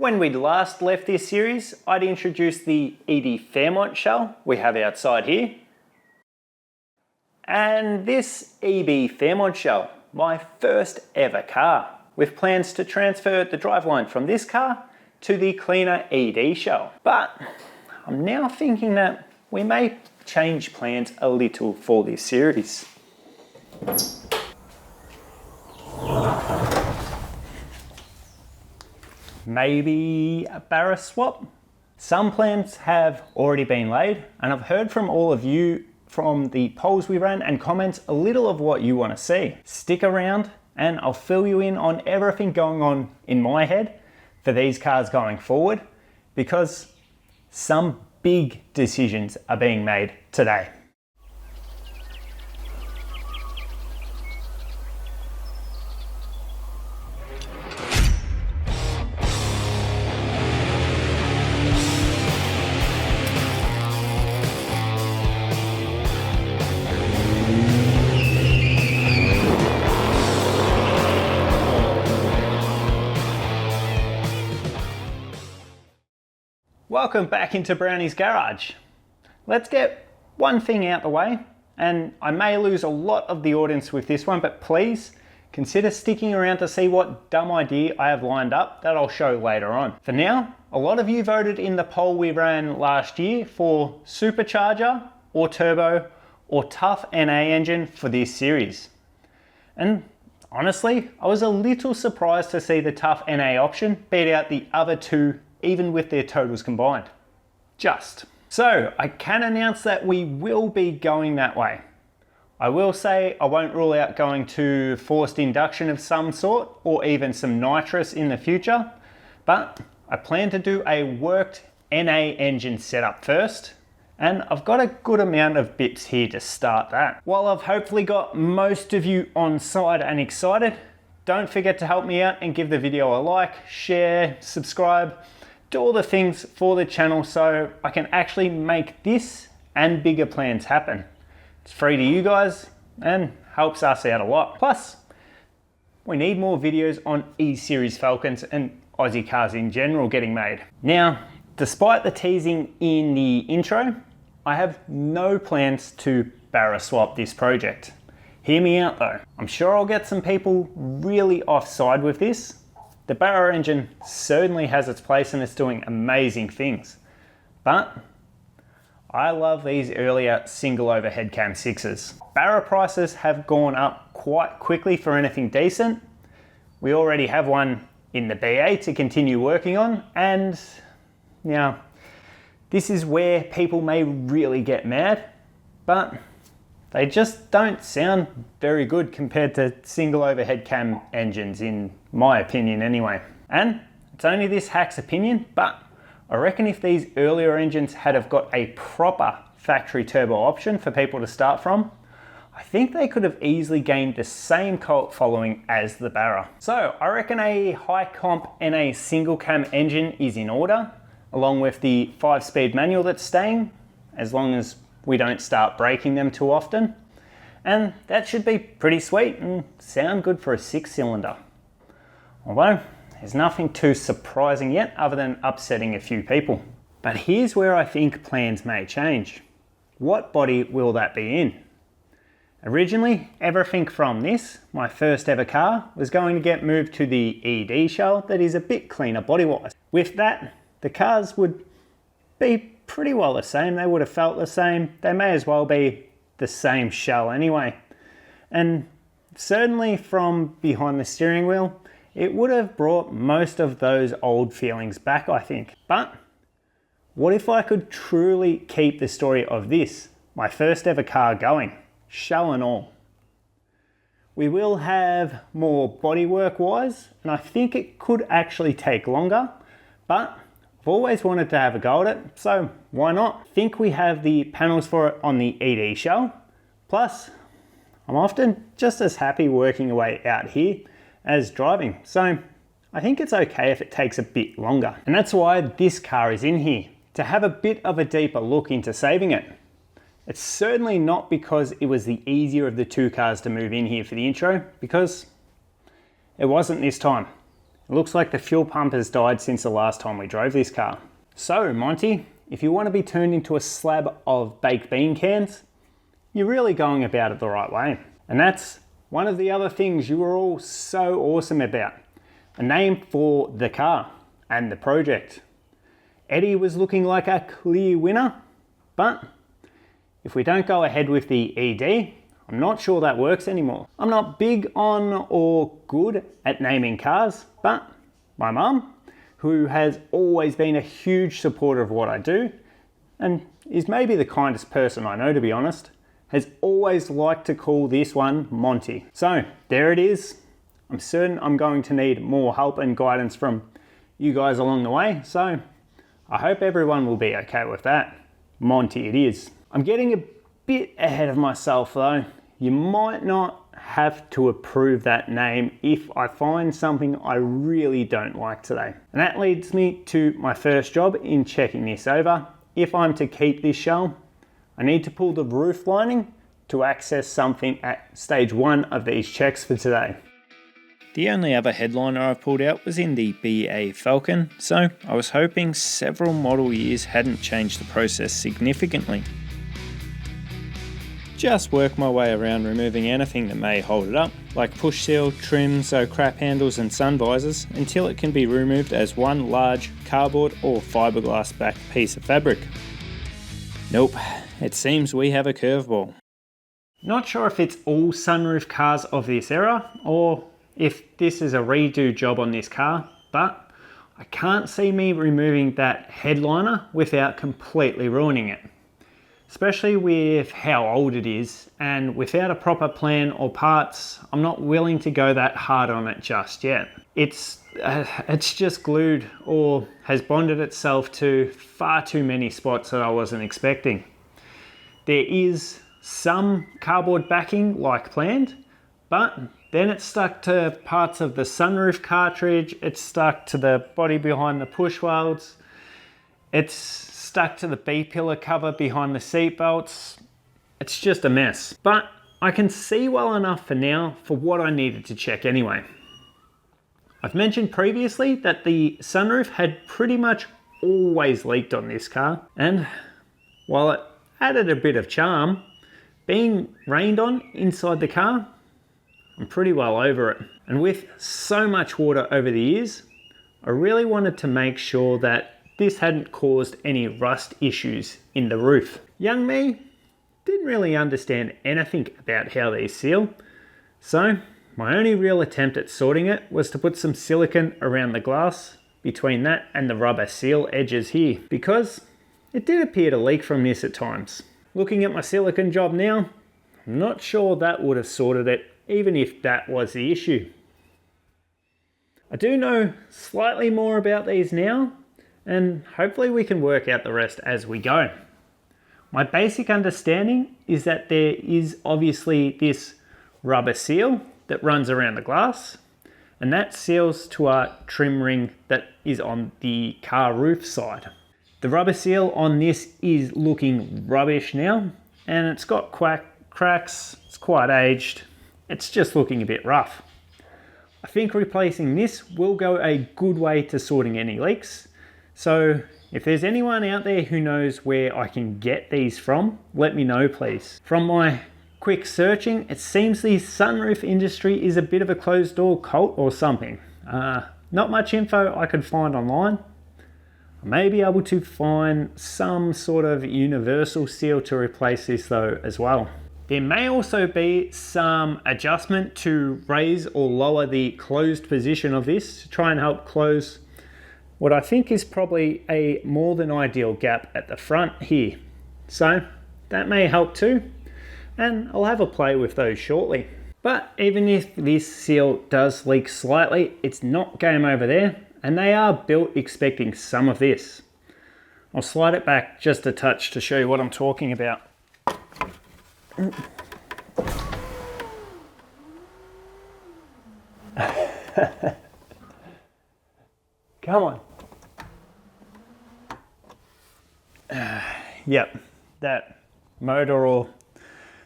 When we last left this series, I'd introduced the ED Fairmont shell we have outside here. And this EB Fairmont shell, my first ever car, with plans to transfer the driveline from this car to the cleaner ED shell. But I'm now thinking that we may change plans a little for this series. Maybe a Barra Swap? Some plans have already been laid, and I've heard from all of you from the polls we ran and comments a little of what you want to see. Stick around and I'll fill you in on everything going on in my head for these cars going forward, because some big decisions are being made today. Welcome back into Browney's garage. Let's get one thing out the way, and I may lose a lot of the audience with this one, but please consider sticking around to see what dumb idea I have lined up that I'll show later on. For now, a lot of you voted in the poll we ran last year for Supercharger or Turbo or Tough NA engine for this series. And honestly, I was a little surprised to see the Tough NA option beat out the other two, even with their totals combined. So I can announce that we will be going that way. I will say I won't rule out going to forced induction of some sort or even some nitrous in the future, but I plan to do a worked NA engine setup first, and I've got a good amount of bits here to start that. While I've hopefully got most of you on side and excited, don't forget to help me out and give the video a like, share, subscribe, do all the things for the channel so I can actually make this and bigger plans happen. It's free to you guys and helps us out a lot. Plus, we need more videos on E-Series Falcons and Aussie cars in general getting made. Now, despite the teasing in the intro, I have no plans to Barra Swap this project. Hear me out though. I'm sure I'll get some people really offside with this. The Barra engine certainly has its place and it's doing amazing things, but I love these earlier single overhead cam 6s. Barra prices have gone up quite quickly for anything decent. We already have one in the BA to continue working on, and now this is where people may really get mad, but they just don't sound very good compared to single overhead cam engines, in my opinion anyway. And it's only this hack's opinion, but I reckon if these earlier engines had have got a proper factory turbo option for people to start from, I think they could have easily gained the same cult following as the Barra. So I reckon a high comp NA single cam engine is in order, along with the 5-speed manual that's staying, as long as we don't start breaking them too often. And that should be pretty sweet and sound good for a 6-cylinder. Although, there's nothing too surprising yet other than upsetting a few people. But here's where I think plans may change. What body will that be in? Originally, everything from this, my first ever car, was going to get moved to the ED shell that is a bit cleaner body-wise. With that, the cars would be pretty well the same. They would have felt the same. They may as well be the same shell anyway. And certainly from behind the steering wheel, it would have brought most of those old feelings back, I think. But what if I could truly keep the story of this, my first ever car, going, shell and all? We will have more bodywork wise, and I think it could actually take longer, but I've always wanted to have a go at it, so why not? I think we have the panels for it on the ED shell. Plus, I'm often just as happy working away out here as driving, so I think it's okay if it takes a bit longer. And that's why this car is in here, to have a bit of a deeper look into saving it. It's certainly not because it was the easier of the two cars to move in here for the intro, because it wasn't this time. It It looks like the fuel pump has died since the last time we drove this car. So Monty, if you want to be turned into a slab of baked bean cans, you're really going about it the right way. And that's one of the other things you were all so awesome about. A name for the car and the project. Eddie was looking like a clear winner, but if we don't go ahead with the ED, I'm not sure that works anymore. I'm not big on or good at naming cars, but my mum, who has always been a huge supporter of what I do, and is maybe the kindest person I know, to be honest, has always liked to call this one Monty. So there it is. I'm certain I'm going to need more help and guidance from you guys along the way, so I hope everyone will be okay with that. Monty it is. I'm getting a bit ahead of myself though. You might not have to approve that name if I find something I really don't like today. And that leads me to my first job in checking this over. If I'm to keep this shell, I need to pull the roof lining to access something at stage 1 of these checks for today. The only other headliner I pulled out was in the BA Falcon, so I was hoping several model years hadn't changed the process significantly. Just work my way around removing anything that may hold it up, like push seal, trims, crap handles and sun visors, until it can be removed as one large cardboard or fiberglass backed piece of fabric. Nope, it seems we have a curveball. Not sure if it's all sunroof cars of this era, or if this is a redo job on this car, but I can't see me removing that headliner without completely ruining it. Especially with how old it is, and without a proper plan or parts, I'm not willing to go that hard on it just yet. It's just glued or has bonded itself to far too many spots that I wasn't expecting. There is some cardboard backing like planned, but then it's stuck to parts of the sunroof cartridge, it's stuck to the body behind the push welds, it's stuck to the B-pillar cover behind the seat belts. It's just a mess. But I can see well enough for now for what I needed to check anyway. I've mentioned previously that the sunroof had pretty much always leaked on this car, and while it added a bit of charm, being rained on inside the car, I'm pretty well over it. And with so much water over the years, I really wanted to make sure that this hadn't caused any rust issues in the roof. Young me didn't really understand anything about how these seal, so my only real attempt at sorting it was to put some silicone around the glass between that and the rubber seal edges here, because it did appear to leak from this at times. Looking at my silicone job now, I'm not sure that would have sorted it, even if that was the issue. I do know slightly more about these now, and hopefully we can work out the rest as we go. My basic understanding is that there is obviously this rubber seal that runs around the glass, and that seals to a trim ring that is on the car roof side. The rubber seal on this is looking rubbish now, and it's got cracks, it's quite aged, it's just looking a bit rough. I think replacing this will go a good way to sorting any leaks. So if there's anyone out there who knows where I can get these from, let me know please. From my quick searching, it seems the sunroof industry is a bit of a closed door cult or something. Not much info I could find online. I may be able to find some sort of universal seal to replace this though as well. There may also be some adjustment to raise or lower the closed position of this to try and help close what I think is probably a more than ideal gap at the front here. So that may help too, and I'll have a play with those shortly. But even if this seal does leak slightly, it's not game over there, and they are built expecting some of this. I'll slide it back just a touch to show you what I'm talking about. Come on. Yep, that motor or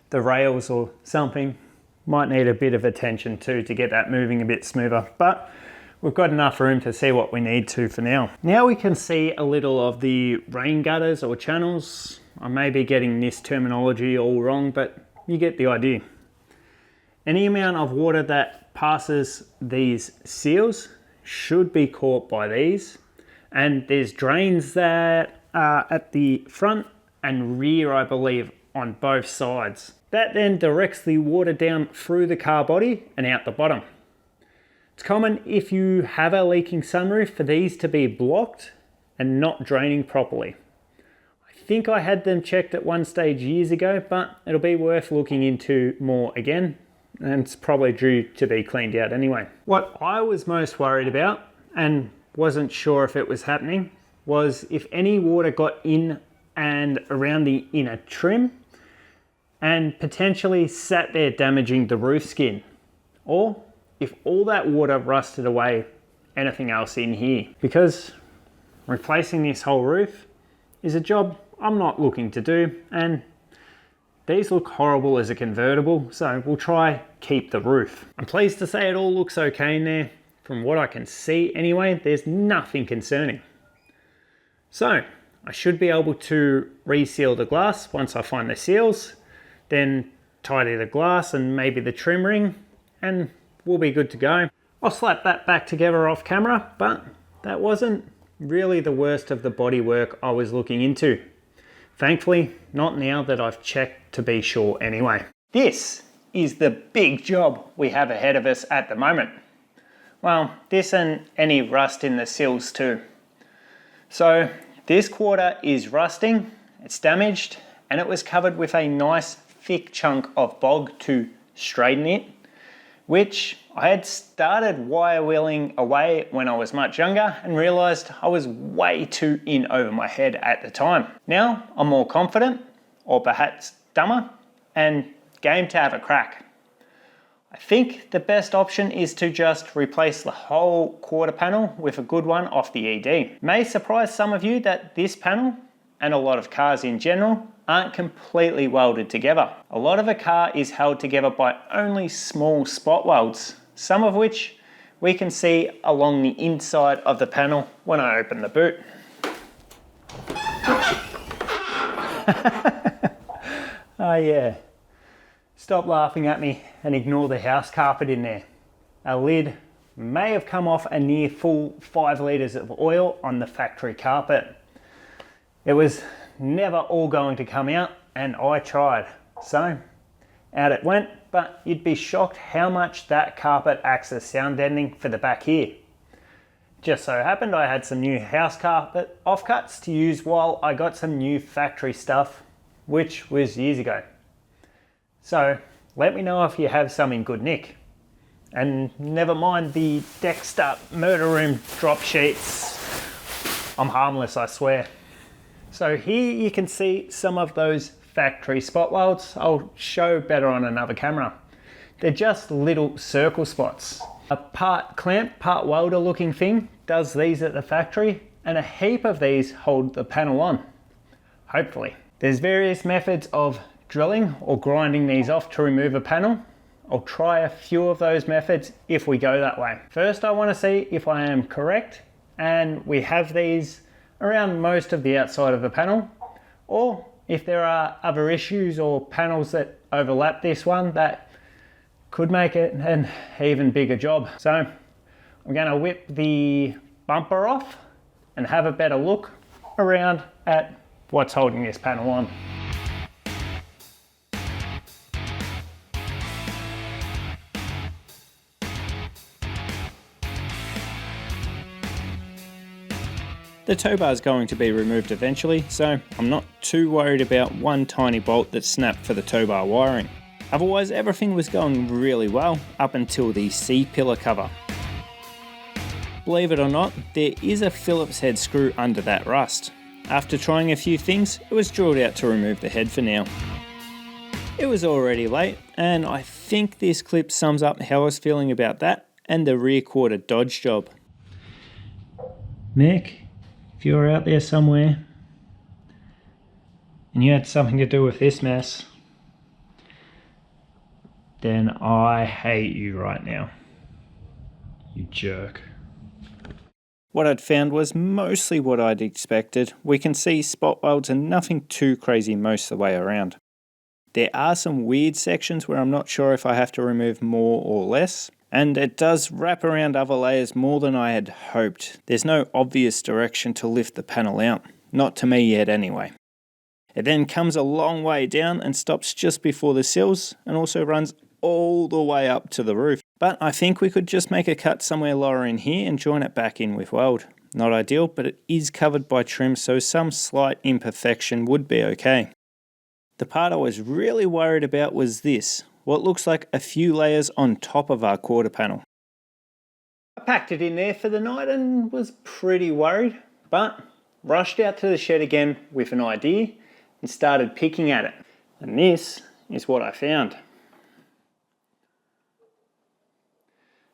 the rails or something might need a bit of attention too to get that moving a bit smoother, but we've got enough room to see what we need to for now. Now we can see a little of the rain gutters or channels. I may be getting this terminology all wrong, but you get the idea. Any amount of water that passes these seals should be caught by these. And there's drains that are at the front and rear, I believe, on both sides. That then directs the water down through the car body and out the bottom. It's common if you have a leaking sunroof for these to be blocked and not draining properly. I think I had them checked at one stage years ago, but it'll be worth looking into more again, and it's probably due to be cleaned out anyway. What I was most worried about, and wasn't sure if it was happening, was if any water got in and around the inner trim and potentially sat there damaging the roof skin, or if all that water rusted away anything else in here. Because replacing this whole roof is a job I'm not looking to do, and these look horrible as a convertible, so we'll try keep the roof. I'm pleased to say it all looks okay in there. From what I can see anyway, there's nothing concerning. So I should be able to reseal the glass once I find the seals, then tidy the glass and maybe the trim ring, and we'll be good to go. I'll slap that back together off camera, but that wasn't really the worst of the body work I was looking into. Thankfully, not now that I've checked to be sure anyway. This is the big job we have ahead of us at the moment. Well, this and any rust in the seals too. So this quarter is rusting, it's damaged, and it was covered with a nice thick chunk of bog to straighten it, which I had started wire wheeling away when I was much younger and realized I was way too in over my head at the time. Now I'm more confident, or perhaps dumber, and game to have a crack. I think the best option is to just replace the whole quarter panel with a good one off the ED. It may surprise some of you that this panel, and a lot of cars in general, aren't completely welded together. A lot of a car is held together by only small spot welds, some of which we can see along the inside of the panel when I open the boot. Oh yeah. Stop laughing at me and ignore the house carpet in there. A lid may have come off a near full 5 litres of oil on the factory carpet. It was never all going to come out, and I tried. So out it went, but you'd be shocked how much that carpet acts as sound deadening for the back here. Just so happened I had some new house carpet offcuts to use while I got some new factory stuff, which was years ago. So let me know if you have some in good nick. And never mind the Dexter murder room drop sheets. I'm harmless, I swear. So here you can see some of those factory spot welds. I'll show better on another camera. They're just little circle spots. A part clamp, part welder looking thing does these at the factory, and a heap of these hold the panel on, hopefully. There's various methods of drilling or grinding these off to remove a panel. I'll try a few of those methods if we go that way. First, I want to see if I am correct and we have these around most of the outside of the panel, or if there are other issues or panels that overlap this one that could make it an even bigger job. So I'm going to whip the bumper off and have a better look around at what's holding this panel on. The tow bar is going to be removed eventually, so I'm not too worried about one tiny bolt that snapped for the tow bar wiring. Otherwise, everything was going really well up until the C-pillar cover. Believe it or not, there is a Phillips head screw under that rust. After trying a few things, it was drilled out to remove the head for now. It was already late, and I think this clip sums up how I was feeling about that and the rear quarter Dodge job. Nick, if you're out there somewhere and you had something to do with this mess, then I hate you right now. You jerk. what I'd found was mostly what I'd expected. We can see spot welds and nothing too crazy most of the way around. There are some weird sections where I'm not sure if I have to remove more or less, and it does wrap around other layers more than I had hoped. There's no obvious direction to lift the panel out, not to me yet anyway. It then comes a long way down and stops just before the sills and also runs all the way up to the roof. But I think we could just make a cut somewhere lower in here and join it back in with weld. Not ideal, but it is covered by trim, so some slight imperfection would be okay. The part I was really worried about was this, what looks like a few layers on top of our quarter panel. I packed it in there for the night and was pretty worried, but rushed out to the shed again with an idea and started picking at it. And this is what I found.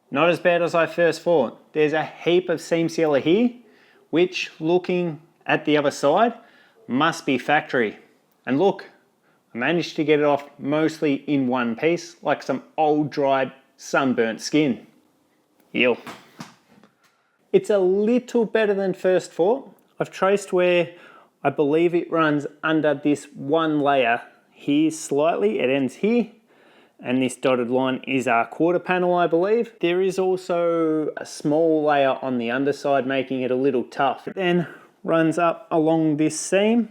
Not as bad as I first thought. There's a heap of seam sealer here, which looking at the other side must be factory. And look, I managed to get it off mostly in one piece, like some old dried sunburnt skin. Ew. It's a little better than first thought. I've traced where I believe it runs under this one layer here slightly. It ends here, and this dotted line is our quarter panel, I believe. There is also a small layer on the underside, making it a little tough. It then runs up along this seam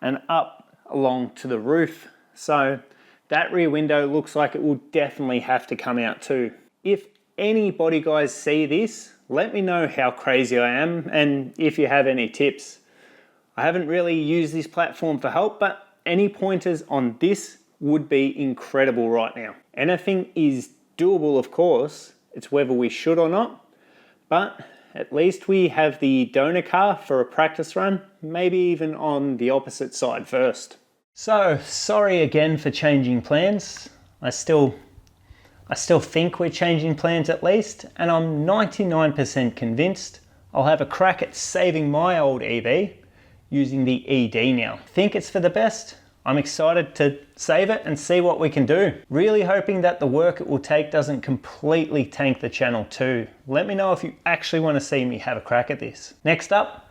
and up along to the roof. So that rear window looks like it will definitely have to come out too. If anybody guys see this, let me know how crazy I am and if you have any tips. I haven't really used this platform for help, but any pointers on this would be incredible right now. Anything is doable, of course. It's whether we should or not, but at least we have the donor car for a practice run, maybe even on the opposite side first. So, sorry again for changing plans. I still think we're changing plans at least, and I'm 99% convinced I'll have a crack at saving my old EB using the ED now. Think it's for the best. I'm excited to save it and see what we can do. Really hoping that the work it will take doesn't completely tank the channel too. Let me know if you actually want to see me have a crack at this. Next up,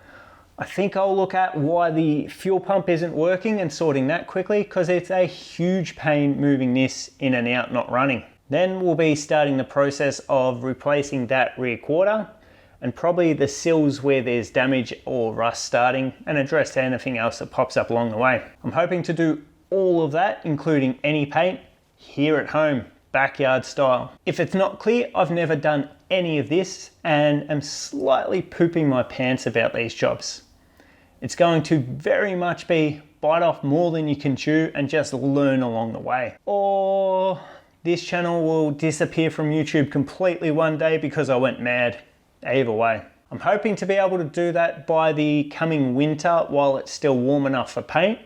I think I'll look at why the fuel pump isn't working and sorting that quickly, because it's a huge pain moving this in and out, not running. Then we'll be starting the process of replacing that rear quarter and probably the sills where there's damage or rust starting, and address anything else that pops up along the way. I'm hoping to do all of that, including any paint, here at home, backyard style. If it's not clear, I've never done any of this and am slightly pooping my pants about these jobs. It's going to very much be bite off more than you can chew and just learn along the way. Or this channel will disappear from YouTube completely one day because I went mad. Either way, I'm hoping to be able to do that by the coming winter while it's still warm enough for paint,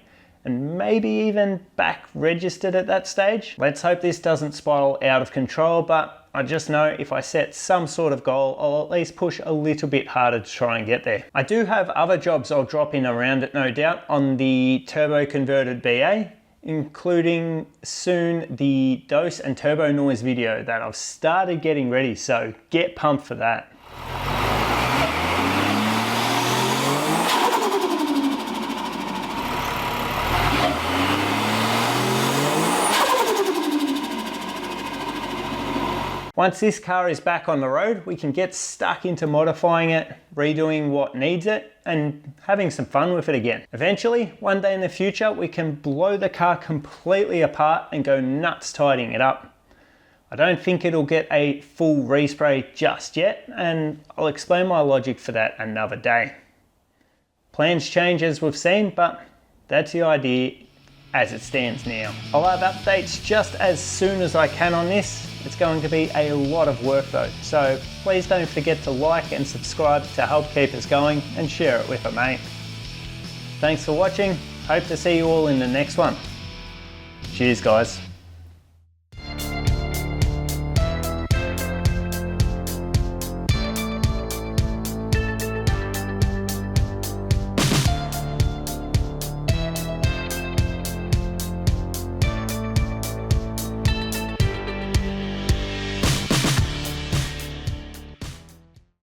and maybe even back registered at that stage. Let's hope this doesn't spiral out of control, but I just know if I set some sort of goal, I'll at least push a little bit harder to try and get there. I do have other jobs I'll drop in around it, no doubt, on the turbo converted BA, including soon the dose and turbo noise video that I've started getting ready, so get pumped for that. Once this car is back on the road, we can get stuck into modifying it, redoing what needs it, and having some fun with it again. Eventually, one day in the future, we can blow the car completely apart and go nuts tidying it up. I don't think it'll get a full respray just yet, and I'll explain my logic for that another day. Plans change as we've seen, but that's the idea as it stands now. I'll have updates just as soon as I can on this. It's going to be a lot of work though, so please don't forget to like and subscribe to help keep us going, and share it with a mate. Thanks for watching. Hope to see you all in the next one. Cheers guys.